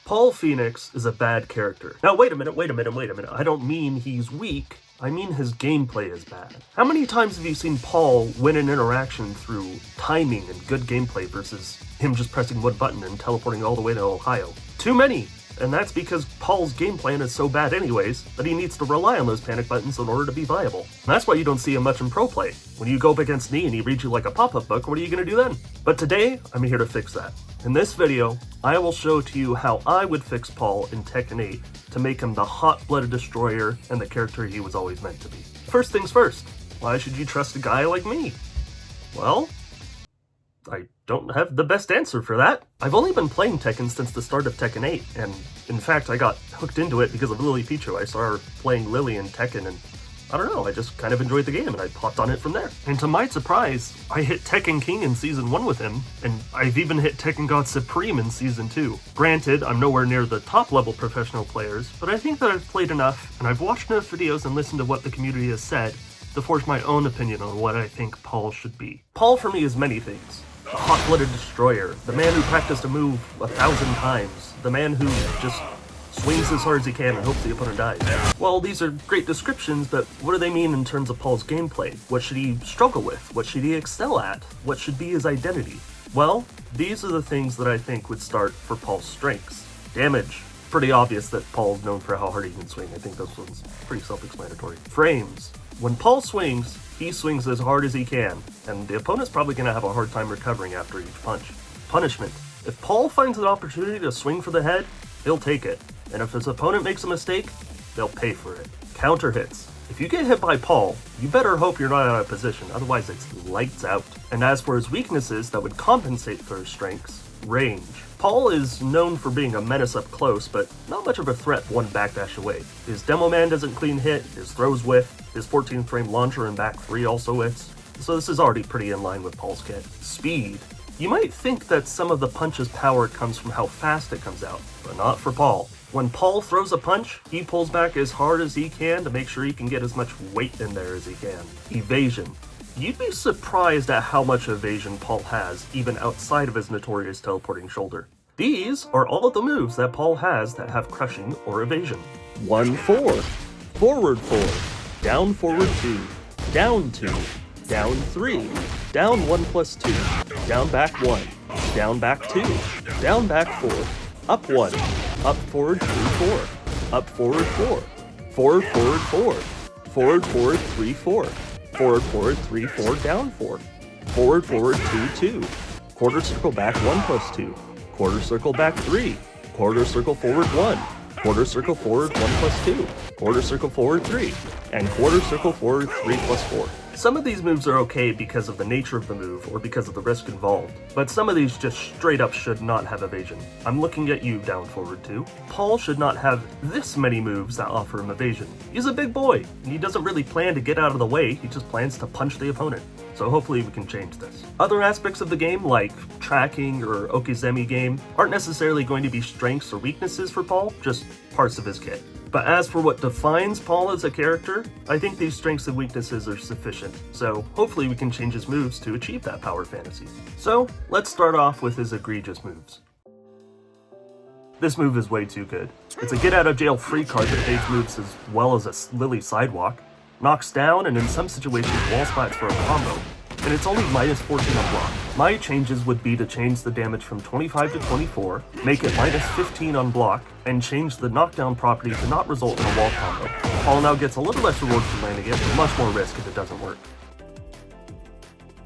Paul Phoenix is a bad character. Now wait a minute. I don't mean he's weak. I mean his gameplay is bad. How many times have you seen Paul win an interaction through timing and good gameplay versus him just pressing one button and teleporting all the way to Ohio? Too many! And that's because Paul's game plan is so bad anyways that he needs to rely on those panic buttons in order to be viable. And that's why you don't see him much in pro play. When you go up against me and he reads you like a pop-up book, what are you gonna do then? But today, I'm here to fix that. In this video, I will show to you how I would fix Paul in Tekken 8 to make him the hot-blooded destroyer and the character he was always meant to be. First things first, why should you trust a guy like me? Well, I don't have the best answer for that. I've only been playing Tekken since the start of Tekken 8, and in fact I got hooked into it because of Lily Pichu. I saw her playing Lily in Tekken, and I don't know, I just kind of enjoyed the game and I popped on it from there. And to my surprise, I hit Tekken King in Season 1 with him, and I've even hit Tekken God Supreme in Season 2. Granted, I'm nowhere near the top level professional players, but I think that I've played enough, and I've watched enough videos and listened to what the community has said to forge my own opinion on what I think Paul should be. Paul for me is many things. The hot-blooded destroyer, the man who practiced a move 1,000 times, the man who just swings as hard as he can and hopes the opponent dies. Well, these are great descriptions, but what do they mean in terms of Paul's gameplay? What should he struggle with? What should he excel at? What should be his identity? Well, these are the things that I think would start for Paul's strengths. Damage. Pretty obvious that Paul's known for how hard he can swing. I think this one's pretty self-explanatory. Frames. When Paul swings, he swings as hard as he can, and the opponent's probably going to have a hard time recovering after each punch. Punishment. If Paul finds an opportunity to swing for the head, he'll take it. And if his opponent makes a mistake, they'll pay for it. Counter hits. If you get hit by Paul, you better hope you're not out of position, otherwise it's lights out. And as for his weaknesses that would compensate for his strengths, range. Paul is known for being a menace up close, but not much of a threat one backdash away. His Demo Man doesn't clean hit, his throws whiff, his 14 frame launcher and back 3 also whiffs, so this is already pretty in line with Paul's kit. Speed. You might think that some of the punch's power comes from how fast it comes out, but not for Paul. When Paul throws a punch, he pulls back as hard as he can to make sure he can get as much weight in there as he can. Evasion. You'd be surprised at how much evasion Paul has, even outside of his Notorious teleporting shoulder. These are all of the moves that Paul has that have crushing or evasion. 1-4, forward 4, down forward 2, down 2, down 3, down 1+2, down back 1, down back 2, down back 4, up 1, up forward 3 4, up forward 4, forward forward 4, forward forward 3 4, forward forward 3 4, down 4, forward forward 2 2, quarter circle back 1+2, quarter circle back 3, quarter circle forward 1, quarter circle forward 1+2, quarter circle forward 3, and quarter circle forward 3+4. Some of these moves are okay because of the nature of the move or because of the risk involved, but some of these just straight up should not have evasion. I'm looking at you, down forward 2. Paul should not have this many moves that offer him evasion. He's a big boy, and he doesn't really plan to get out of the way, he just plans to punch the opponent. So hopefully we can change this. Other aspects of the game, like tracking or Okizeme game, aren't necessarily going to be strengths or weaknesses for Paul, just parts of his kit. But as for what defines Paul as a character, I think these strengths and weaknesses are sufficient, so hopefully we can change his moves to achieve that power fantasy. So, let's start off with his egregious moves. This move is way too good. It's a get out of jail free card that evades moves as well as a Lily sidewalk, knocks down and in some situations wall splats for a combo, and it's only -14 on block. My changes would be to change the damage from 25 to 24, make it -15 on block, and change the knockdown property to not result in a wall combo. Paul now gets a little less reward for landing it, but much more risk if it doesn't work.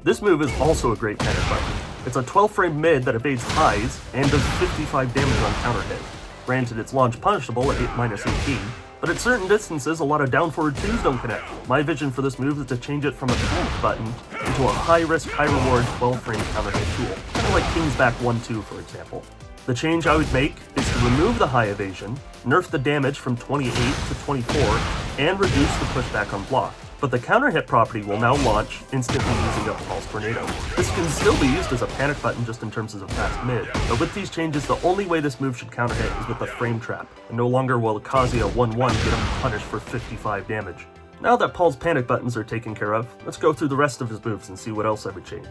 This move is also a great panic button. It's a 12 frame mid that evades highs and does 55 damage on counter hit. Granted, it's launch punishable at -18, but at certain distances, a lot of down forward 2s don't connect. My vision for this move is to change it from a panic button into a high-risk, high-reward 12-frame counter-hit tool, kind of like King's Back 1-2, for example. The change I would make is to remove the high evasion, nerf the damage from 28 to 24, and reduce the pushback on block. But the counter-hit property will now launch, instantly using up Paul's Tornado. This can still be used as a panic button just in terms of a fast mid, but with these changes, the only way this move should counter-hit is with a frame trap, and no longer will Kazuya 1-1 get him punished for 55 damage. Now that Paul's panic buttons are taken care of, let's go through the rest of his moves and see what else I would change.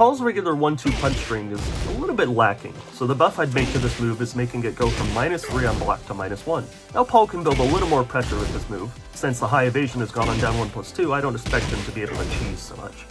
Paul's regular 1-2 punch string is a little bit lacking, so the buff I'd make to this move is making it go from -3 on block to -1. Now Paul can build a little more pressure with this move. Since the high evasion has gone on down 1+2, I don't expect him to be able to cheese so much.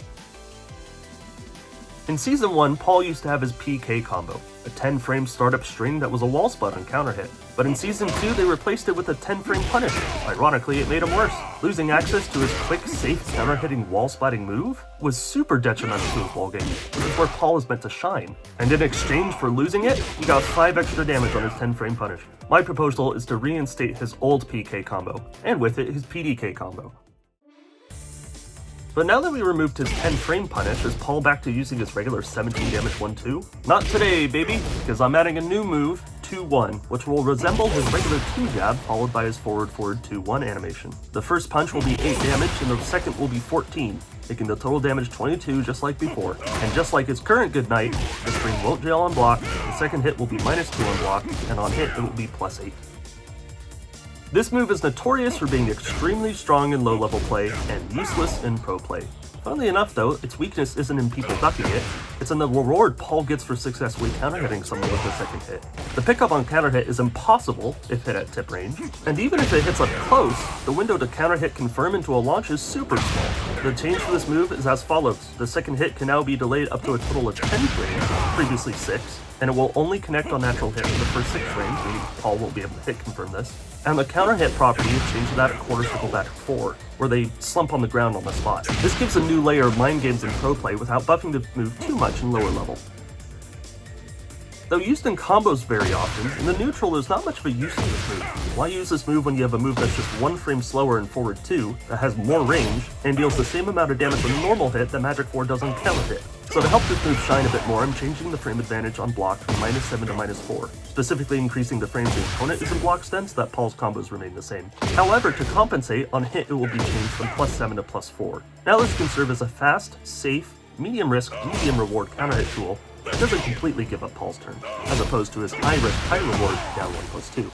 In Season 1, Paul used to have his PK combo, a 10-frame startup string that was a wall spot on counter hit. But in Season 2, they replaced it with a 10-frame punish. Ironically, it made him worse. Losing access to his quick, safe, counter-hitting wall-spotting move was super detrimental to his wall game, which is where Paul is meant to shine. And in exchange for losing it, he got 5 extra damage on his 10-frame punish. My proposal is to reinstate his old PK combo, and with it, his PDK combo. But now that we removed his 10-frame punish, is Paul back to using his regular 17 damage 1-2? Not today, baby, because I'm adding a new move, 2-1, which will resemble his regular 2-jab followed by his forward-forward 2-1 animation. The first punch will be 8 damage, and the second will be 14, making the total damage 22 just like before. And just like his current good night, the string won't jail on block, the second hit will be -2 on block, and on hit it will be +8. This move is notorious for being extremely strong in low-level play and useless in pro play. Funnily enough though, its weakness isn't in people ducking it, it's in the reward Paul gets for successfully counter-hitting someone with the second hit. The pickup on counter-hit is impossible if hit at tip range, and even if it hits up close, the window to counter-hit confirm into a launch is super small. The change for this move is as follows. The second hit can now be delayed up to a total of 10 frames, previously 6, and it will only connect on natural hit for the first 6 frames, meaning Paul won't be able to hit confirm this. And the counter hit property is changed to that at quarter circle back 4, where they slump on the ground on the spot. This gives a new layer of mind games in pro play without buffing the move too much in lower level. Though used in combos very often, in the neutral there's not much of a use to this move. Why use this move when you have a move that's just 1 frame slower in forward 2, that has more range, and deals the same amount of damage with a normal hit that Magic 4 does on counter hit? So to help this move shine a bit more, I'm changing the frame advantage on block from -7 to -4, specifically increasing the frames the opponent is in block stun so that Paul's combos remain the same. However, to compensate, on hit it will be changed from +7 to +4. Now this can serve as a fast, safe, medium risk, medium reward counter hit tool that doesn't completely give up Paul's turn, as opposed to his high risk, high reward down 1+2.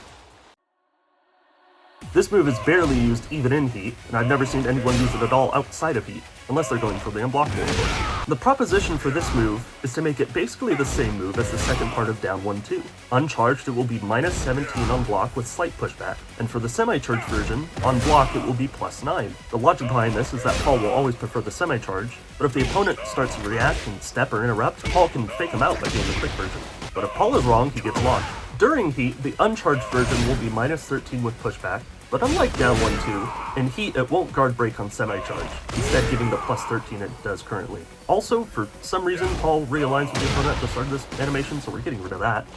This move is barely used even in Heat, and I've never seen anyone use it at all outside of Heat, unless they're going for the unblockable. The proposition for this move is to make it basically the same move as the second part of down 1-2. Uncharged, it will be -17 on block with slight pushback, and for the semi-charged version, on block it will be +9. The logic behind this is that Paul will always prefer the semi-charge, but if the opponent starts to react and step or interrupt, Paul can fake him out by doing the quick version. But if Paul is wrong, he gets launched. During Heat, the uncharged version will be -13 with pushback, but unlike down 1-2, in Heat it won't guard break on semi-charge, instead giving the +13 it does currently. Also, for some reason, Paul realigns with the opponent at the start of this animation, so we're getting rid of that.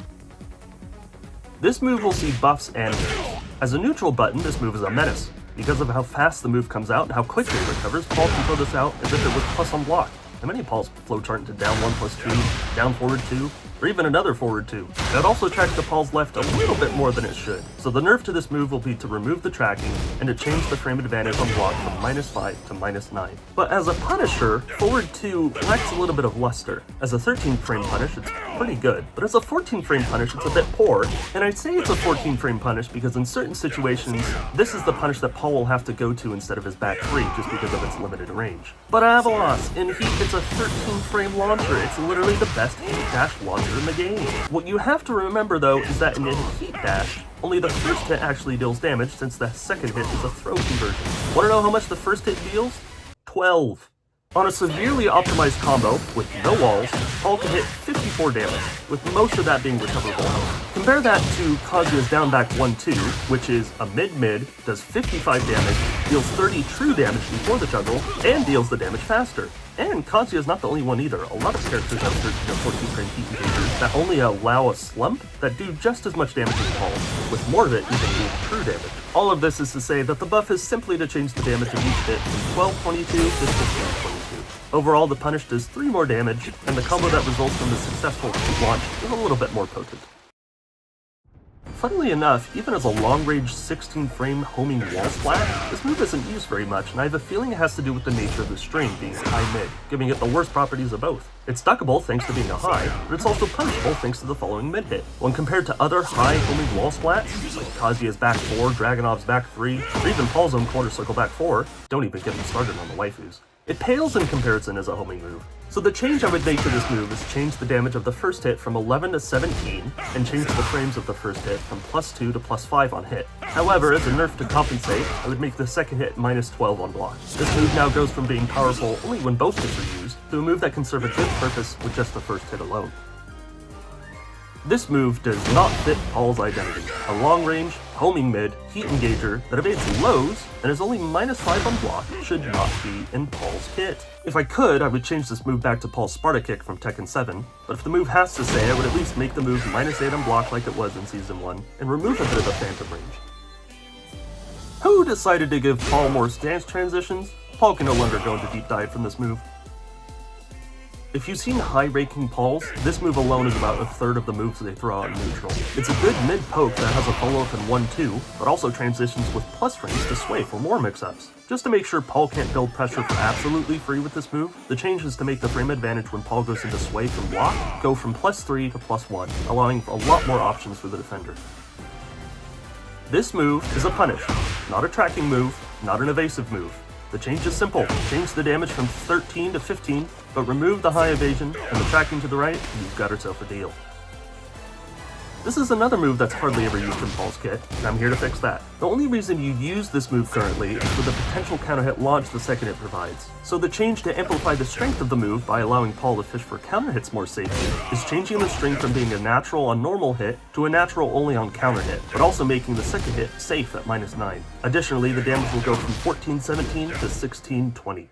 This move will see buffs and nerfs. As a neutral button, this move is a menace. Because of how fast the move comes out and how quickly it recovers, Paul can throw this out as if it was plus on block. And many Pauls flowchart into down 1+2, down forward 2, or even another forward 2. That also tracks the Paul's left a little bit more than it should. So the nerf to this move will be to remove the tracking and to change the frame advantage on block from -5 to -9. But as a punisher, forward 2 lacks a little bit of luster. As a 13 frame punish, it's pretty good, but as a 14 frame punish, it's a bit poor. And I'd say it's a 14 frame punish because in certain situations, this is the punish that Paul will have to go to instead of his back 3 just because of its limited range. But Avalos, in Heat, it's a 13 frame launcher. It's literally the best Heat dash launcher in the game. What you have to remember though is that in a Heat dash, only the first hit actually deals damage since the second hit is a throw conversion. Want to know how much the first hit deals? 12. On a severely optimized combo, with no walls, Paul can hit 54 damage, with most of that being recoverable health. Compare that to Kazuya's down back 1-2, which is a mid-mid, does 55 damage, deals 30 true damage before the juggle, and deals the damage faster. And Kazuya's not the only one either. A lot of characters have 13 or 14 frame heat engagers that only allow a slump that do just as much damage as Paul's, with more of it even being true damage. All of this is to say that the buff is simply to change the damage of each hit from 1222 to 1522. Overall, the punish does 3 more damage, and the combo that results from the successful launch is a little bit more potent. Funnily enough, even as a long-range 16-frame homing wall splat, this move isn't used very much, and I have a feeling it has to do with the nature of the string being high-mid, giving it the worst properties of both. It's duckable thanks to being a high, but it's also punishable thanks to the following mid-hit. When compared to other high homing wall splats, like Kazuya's back 4, Dragunov's back 3, or even Paul's own quarter circle back 4, don't even get me started on the waifus, it pales in comparison as a homing move. So the change I would make to this move is change the damage of the first hit from 11 to 17, and change the frames of the first hit from +2 to +5 on hit. However, as a nerf to compensate, I would make the second hit -12 on block. This move now goes from being powerful only when both hits are used, to a move that can serve a good purpose with just the first hit alone. This move does not fit Paul's identity. A long-range, homing mid, heat engager that evades lows and is only -5 on block should not be in Paul's kit. If I could, I would change this move back to Paul's Sparta Kick from Tekken 7, but if the move has to stay, I would at least make the move -8 on block like it was in Season 1, and remove a bit of the phantom range. Who decided to give Paul more stance transitions? Paul can no longer go into deep dive from this move. If you've seen high-ranking Pauls, this move alone is about a third of the moves they throw out in neutral. It's a good mid-poke that has a follow-up in 1-2, but also transitions with plus frames to sway for more mix-ups. Just to make sure Paul can't build pressure for absolutely free with this move, the change is to make the frame advantage when Paul goes into sway from block go from +3 to +1, allowing a lot more options for the defender. This move is a punish, not a tracking move, not an evasive move. The change is simple. Change the damage from 13 to 15, but remove the high evasion and the tracking to the right, and you've got yourself a deal. This is another move that's hardly ever used in Paul's kit, and I'm here to fix that. The only reason you use this move currently is for the potential counter hit launch the second it provides. So the change to amplify the strength of the move by allowing Paul to fish for counter hits more safely is changing the string from being a natural on normal hit to a natural only on counter hit, but also making the second hit safe at -9. Additionally, the damage will go from 14-17 to 16-20.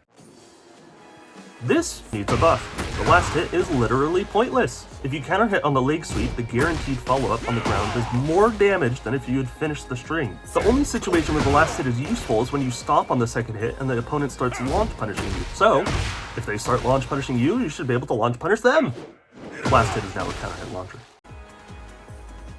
This needs a buff. The last hit is literally pointless. If you counter hit on the leg sweep, the guaranteed follow-up on the ground does more damage than if you had finished the string. The only situation where the last hit is useful is when you stop on the second hit and the opponent starts launch punishing you. So, if they start launch punishing you, you should be able to launch punish them. The last hit is now a counter hit launcher.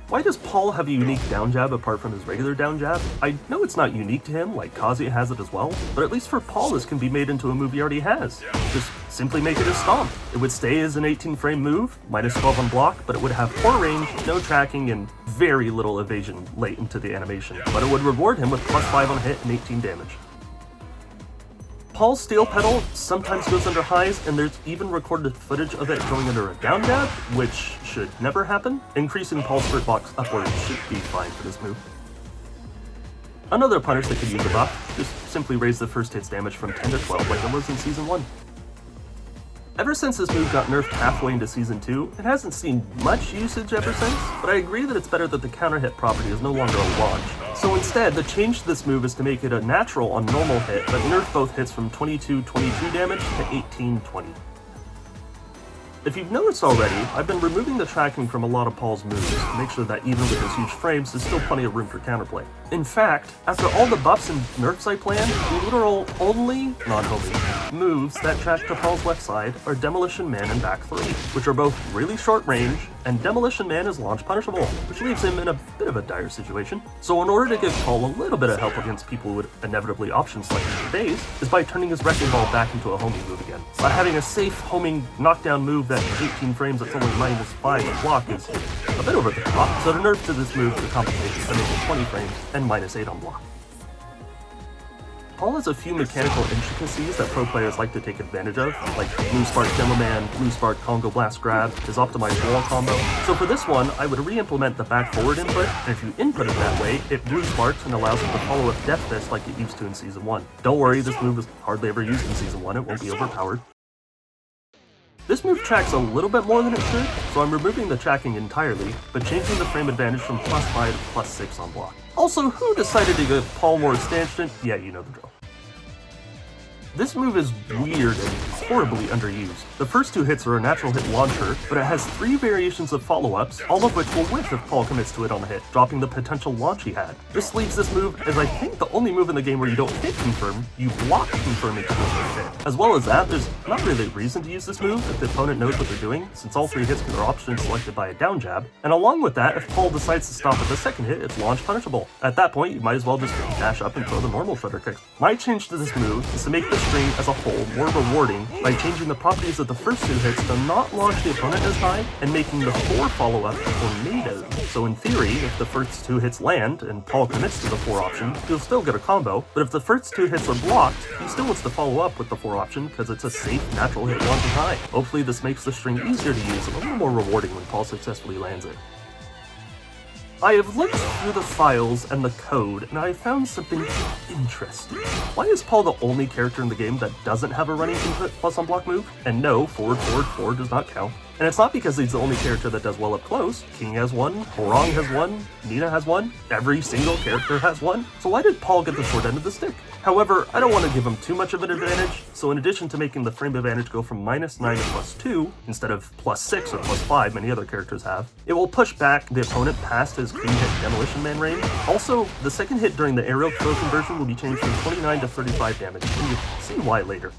Why does Paul have a unique down jab apart from his regular down jab? I know it's not unique to him, like Kazuya has it as well, but at least for Paul this can be made into a move he already has. Just simply make it a stomp. It would stay as an 18-frame move, -12 on block, but it would have poor range, no tracking, and very little evasion late into the animation. But it would reward him with +5 on hit and 18 damage. Paul's steel pedal sometimes goes under highs, and there's even recorded footage of it going under a down jab, which should never happen. Increasing Paul's sprint box upwards should be fine for this move. Another punish that could use a buff, just simply raise the first hit's damage from 10 to 12 like it was in Season 1. Ever since this move got nerfed halfway into Season 2, it hasn't seen much usage ever since, but I agree that it's better that the counter hit property is no longer a launch. So instead, the change to this move is to make it a natural on normal hit, but nerf both hits from 22-22 damage to 18-20. If you've noticed already, I've been removing the tracking from a lot of Paul's moves to make sure that even with his huge frames, there's still plenty of room for counterplay. In fact, after all the buffs and nerfs I planned, the literal only non-homing moves that track to Paul's left side are Demolition Man and Back 3, which are both really short range, and Demolition Man is launch punishable, which leaves him in a bit of a dire situation. So in order to give Paul a little bit of help against people who would inevitably option select for days, is by turning his Wrecking Ball back into a homing move again. By having a safe homing knockdown move that 18 frames that's only -5 on block is a bit over the top, so the nerf to this move to compensate is to make it 20 frames and -8 on block. Paul has a few mechanical intricacies that pro players like to take advantage of, like Blue Spark Demo Man, Blue Spark Congo Blast Grab, his optimized wall combo. So for this one, I would re-implement the back forward input, and if you input it that way, it Blue Sparks and allows it to follow up Death Fist like it used to in Season 1. Don't worry, this move was hardly ever used in Season 1, it won't be overpowered. This move tracks a little bit more than it should, so I'm removing the tracking entirely, but changing the frame advantage from +5 to +6 on block. Also, who decided to give Paul more stance strength? Yeah, you know the drill. This move is weird and horribly underused. The first two hits are a natural hit launcher, but it has 3 variations of follow-ups, all of which will whiff if Paul commits to it on the hit, dropping the potential launch he had. This leaves this move as I think the only move in the game where you don't hit confirm, you block confirming to the first hit. As well as that, there's not really a reason to use this move if the opponent knows what they're doing, since all 3 hits are options selected by a down jab, and along with that, if Paul decides to stop at the second hit, it's launch punishable. At that point, you might as well just dash up and throw the normal shredder kicks. My change to this move is to make the string as a whole more rewarding by changing the properties of the first 2 hits to not launch the opponent as high, and making the 4 follow-up tornadoes. So in theory, if the first 2 hits land, and Paul commits to the 4 option, he'll still get a combo, but if the first 2 hits are blocked, he still wants to follow up with the 4 option because it's a safe, natural hit launching high. Hopefully this makes the string easier to use and a little more rewarding when Paul successfully lands it. I have looked through the files and the code, and I have found something interesting. Why is Paul the only character in the game that doesn't have a running input plus unblock move? And no, forward does not count. And it's not because he's the only character that does well up close. King has one, Horong has one, Nina has one, every single character has one. So why did Paul get the short end of the stick? However, I don't want to give him too much of an advantage, so in addition to making the frame advantage go from -9 to +2, instead of +6 or +5 many other characters have, it will push back the opponent past his clean hit Demolition Man range. Also, the second hit during the aerial throw conversion will be changed from 29 to 35 damage, and you'll see why later.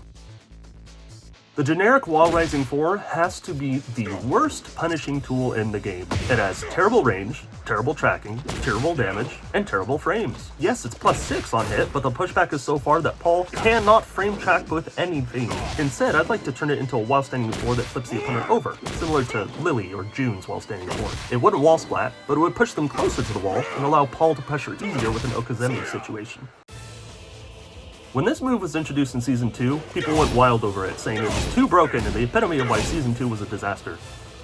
The generic Wall Rising 4 has to be the worst punishing tool in the game. It has terrible range, terrible tracking, terrible damage, and terrible frames. Yes, it's +6 on hit, but the pushback is so far that Paul cannot frame track with anything. Instead, I'd like to turn it into a while standing 4 that flips the opponent over, similar to Lily or June's while standing 4. It wouldn't wall splat, but it would push them closer to the wall and allow Paul to pressure easier with an Okazemi situation. When this move was introduced in Season 2, people went wild over it, saying it was too broken and the epitome of why Season 2 was a disaster.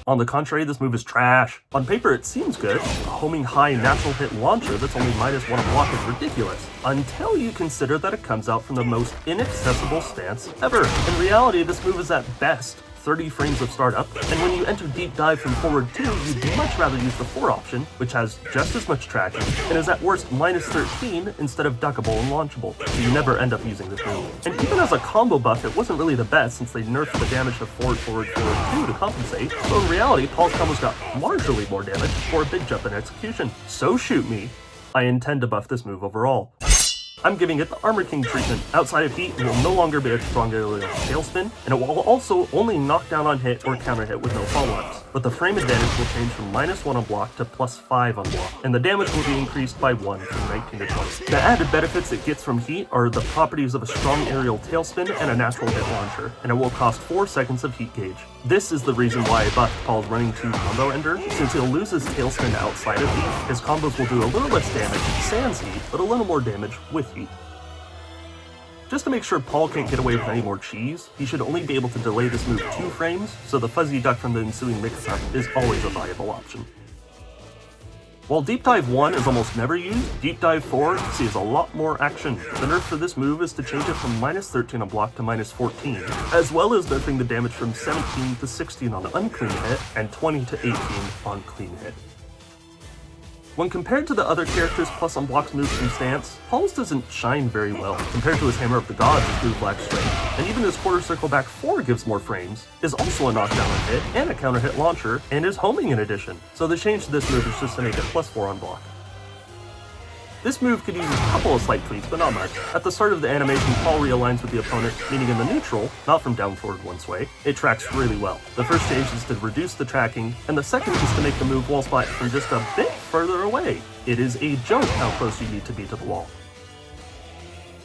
On the contrary, this move is trash. On paper, it seems good. A homing high natural hit launcher that's only -1 on block is ridiculous, until you consider that it comes out from the most inaccessible stance ever. In reality, this move is at best 30 frames of startup, and when you enter deep dive from forward 2, you'd much rather use the 4 option, which has just as much tracking, and is at worst -13 instead of duckable and launchable, so you never end up using this move. And even as a combo buff, it wasn't really the best since they nerfed the damage of forward 2 to compensate, so in reality, Paul's combos got marginally more damage for a big jump in execution. So shoot me, I intend to buff this move overall. I'm giving it the Armor King treatment. Outside of heat, it will no longer be a strong aerial tailspin, and it will also only knock down on hit or counter hit with no follow-ups. But the frame advantage will change from -1 on block to +5 on block, and the damage will be increased by 1 from 19 to 20. The added benefits it gets from heat are the properties of a strong aerial tailspin and a natural hit launcher, and it will cost 4 seconds of heat gauge. This is the reason why I buffed Paul's running 2 combo ender. Since he'll lose his tailspin outside of heat, his combos will do a little less damage sans heat, but a little more damage with heat. Just to make sure Paul can't get away with any more cheese, he should only be able to delay this move 2 frames, so the fuzzy duck from the ensuing mix-up is always a viable option. While Deep Dive 1 is almost never used, Deep Dive 4 sees a lot more action. The nerf for this move is to change it from -13 on block to -14, as well as nerfing the damage from 17 to 16 on unclean hit, and 20 to 18 on clean hit. When compared to the other characters plus unblocks moves from stance, Paul's doesn't shine very well. Compared to his Hammer of the Gods, his move lacks strength, and even his quarter circle back 4 gives more frames, is also a knockdown on hit, and a counter hit launcher, and is homing in addition. So the change to this move is just to make it +4 on block. This move could use a couple of slight tweaks, but not much. At the start of the animation, Paul realigns with the opponent, meaning in the neutral, not from down forward one sway, it tracks really well. The first change is to reduce the tracking, and the second is to make the move wall spot from just a bit further away. It is a joke how close you need to be to the wall.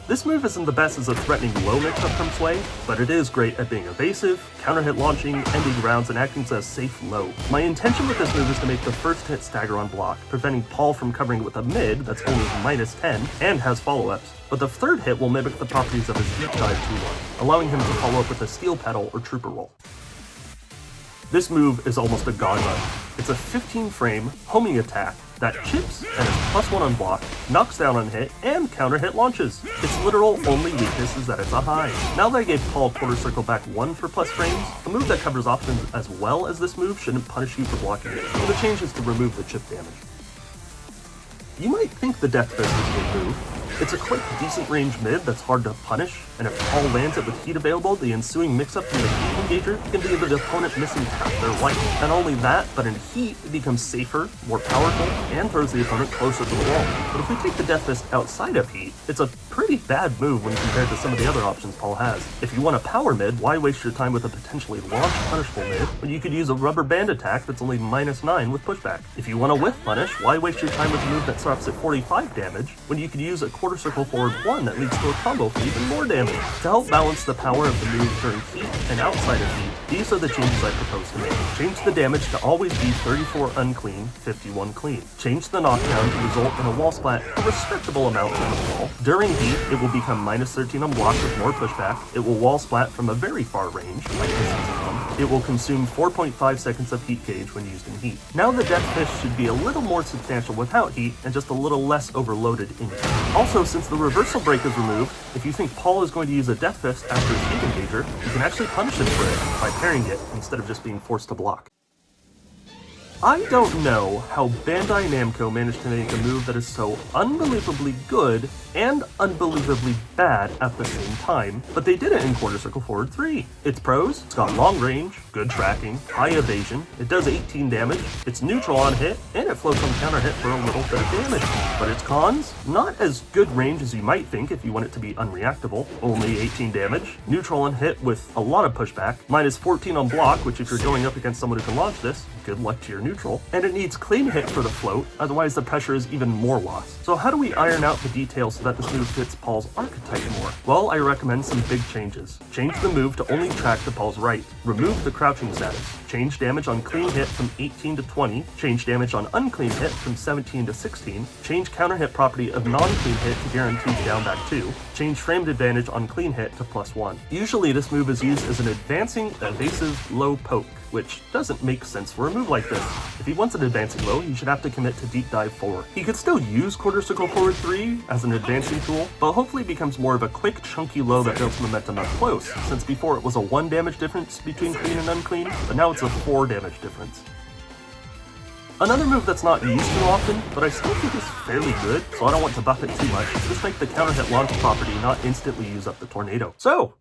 This move isn't the best as a threatening low mix-up from sway, but it is great at being evasive, counter-hit launching, ending rounds, and acting as a safe low. My intention with this move is to make the first hit stagger on block, preventing Paul from covering it with a mid that's only -10 and has follow-ups, but the third hit will mimic the properties of his deep dive 2-1, allowing him to follow up with a steel pedal or trooper roll. This move is almost a god run. It's a 15-frame homing attack that chips and is +1 on block, knocks down on hit, and counter hit launches. Its literal only weakness is that it's a high. Now that I gave Paul quarter circle back 1 for plus frames, a move that covers options as well as this move shouldn't punish you for blocking it, so the change is to remove the chip damage. You might think the Death Fist is a good move. It's a quick, decent range mid that's hard to punish, and if Paul lands it with heat available, the ensuing mix-up can make even engager, it can leave the opponent missing half their life. Not only that, but in heat, it becomes safer, more powerful, and throws the opponent closer to the wall. But if we take the Death Fist outside of heat, it's a pretty bad move when compared to some of the other options Paul has. If you want a power mid, why waste your time with a potentially launch punishable mid when you could use a rubber band attack that's only -9 with pushback? If you want a whiff punish, why waste your time with a move that stops at 45 damage when you could use a quarter circle forward 1 that leads to a combo for even more damage? To help balance the power of the move during heat and outside of heat, these are the changes I propose to make. Change the damage to always be 34 unclean, 51 clean. Change the knockdown to result in a wall splat a respectable amount from the wall. During heat, it will become -13 on block with more pushback. It will wall splat from a very far range, like this one. It will consume 4.5 seconds of heat gauge when used in heat. Now the Death Fist should be a little more substantial without heat and just a little less overloaded in heat. Also, since the reversal break is removed, if you think Paul is going to use a Death Fist after his heat engager, you can actually punish him for it by parrying it instead of just being forced to block. I don't know how Bandai Namco managed to make a move that is so unbelievably good and unbelievably bad at the same time, but they did it in quarter circle forward 3. Its pros: it's got long range, good tracking, high evasion, it does 18 damage, it's neutral on hit, and it floats on counter hit for a little bit of damage. But its cons? Not as good range as you might think if you want it to be unreactable, only 18 damage, neutral on hit with a lot of pushback, -14 on block, which if you're going up against someone who can launch this, good luck to your neutral, and it needs clean hit for the float, otherwise the pressure is even more lost. So how do we iron out the details so that this move fits Paul's archetype more? Well, I recommend some big changes. Change the move to only track to Paul's right. Remove the crouching status. Change damage on clean hit from 18 to 20. Change damage on unclean hit from 17 to 16. Change counter hit property of non-clean hit to guaranteed down back 2. Change framed advantage on clean hit to +1. Usually this move is used as an advancing evasive low poke, which doesn't make sense for a move like this. If he wants an advancing low, he should have to commit to deep dive 4. He could still use quarter circle forward 3 as an advancing tool, but hopefully becomes more of a quick chunky low that builds momentum up close, since before it was a 1 damage difference between clean and unclean, but now it's a 4 damage difference. Another move that's not used too often, but I still think is fairly good, so I don't want to buff it too much, is just make the counter hit launch property not instantly use up the tornado. So,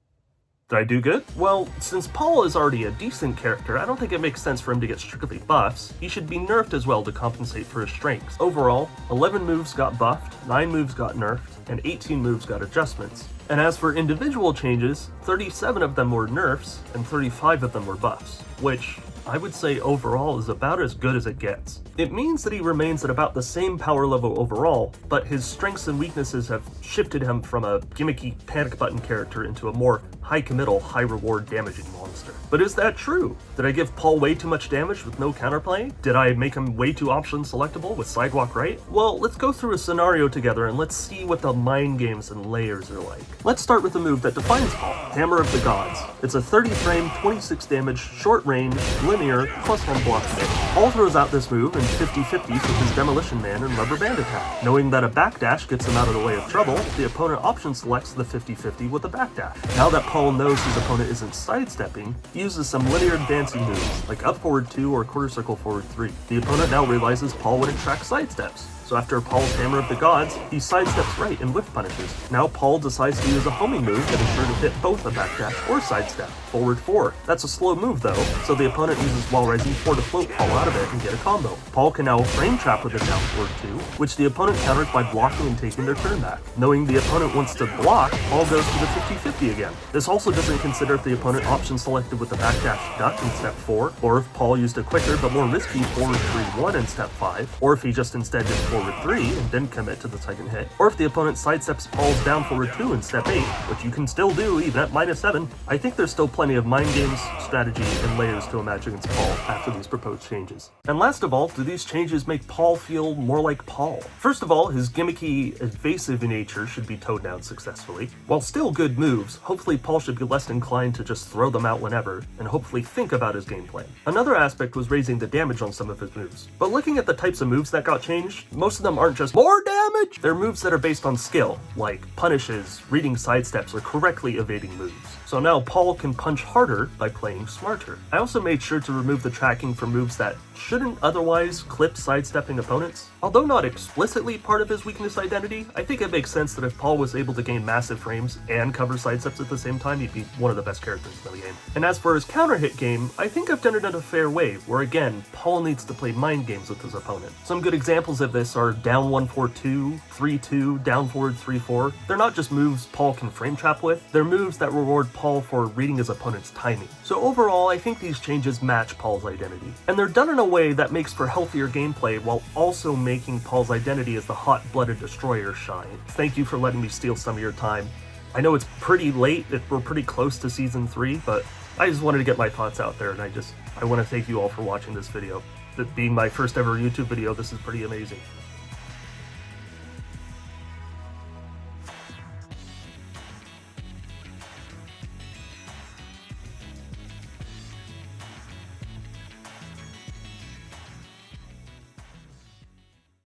did I do good? Well, since Paul is already a decent character, I don't think it makes sense for him to get strictly buffs. He should be nerfed as well to compensate for his strengths. Overall, 11 moves got buffed, 9 moves got nerfed, and 18 moves got adjustments. And as for individual changes, 37 of them were nerfs, and 35 of them were buffs, which I would say overall is about as good as it gets. It means that he remains at about the same power level overall, but his strengths and weaknesses have shifted him from a gimmicky panic button character into a more high committal, high reward damaging monster. But is that true? Did I give Paul way too much damage with no counterplay? Did I make him way too option selectable with sidewalk right? Well, let's go through a scenario together and let's see what the mind games and layers are like. Let's start with the move that defines Paul, Hammer of the Gods. It's a 30 frame, 26 damage, short range, linear, +1 block hit. Paul throws out this move in 50-50 with his Demolition Man and Rubber Band attack. Knowing that a backdash gets him out of the way of trouble, the opponent option selects the 50-50 with a backdash. Now that Paul knows his opponent isn't sidestepping, he uses some linear advancing moves, like up forward 2 or quarter circle forward 3. The opponent now realizes Paul wouldn't track sidesteps, so after Paul's Hammer of the Gods, he sidesteps right and whiff punishes. Now Paul decides to use a homing move that is sure to hit both a backdash or sidestep. Forward 4. That's a slow move though, so the opponent uses While Rising 4 to float Paul out of it and get a combo. Paul can now frame trap with a down forward 2, which the opponent counters by blocking and taking their turn back. Knowing the opponent wants to block, Paul goes to the 50-50 again. This also doesn't consider if the opponent option selected with the backdash duck in step 4, or if Paul used a quicker but more risky forward 3-1 in step 5, or if he just instead did forward 3 and didn't commit to the second hit, or if the opponent sidesteps Paul's down forward 2 in step 8, which you can still do even at -7. I think there's still plenty of mind games, strategy, and layers to match against Paul after these proposed changes. And last of all, do these changes make Paul feel more like Paul? First of all, his gimmicky, evasive nature should be toned down successfully. While still good moves, hopefully Paul should be less inclined to just throw them out whenever, and hopefully think about his gameplay. Another aspect was raising the damage on some of his moves. But looking at the types of moves that got changed, most Most of them aren't just more damage, they're moves that are based on skill, like punishes, reading sidesteps, or correctly evading moves. So now Paul can punch harder by playing smarter. I also made sure to remove the tracking for moves that shouldn't otherwise clip sidestepping opponents. Although not explicitly part of his weakness identity, I think it makes sense that if Paul was able to gain massive frames and cover sidesteps at the same time, he'd be one of the best characters in the game. And as for his counter hit game, I think I've done it in a fair way, where again, Paul needs to play mind games with his opponent. Some good examples of this are down 1-4-2, 3-2, down forward 3-4. They're not just moves Paul can frame trap with, they're moves that reward Paul for reading his opponent's timing. So overall, I think these changes match Paul's identity. And they're done in a way that makes for healthier gameplay while also making Paul's identity as the hot-blooded destroyer shine. Thank you for letting me steal some of your time. I know it's pretty late, we're pretty close to Season 3, but I just wanted to get my thoughts out there, and I want to thank you all for watching this video. That being my first ever YouTube video, this is pretty amazing.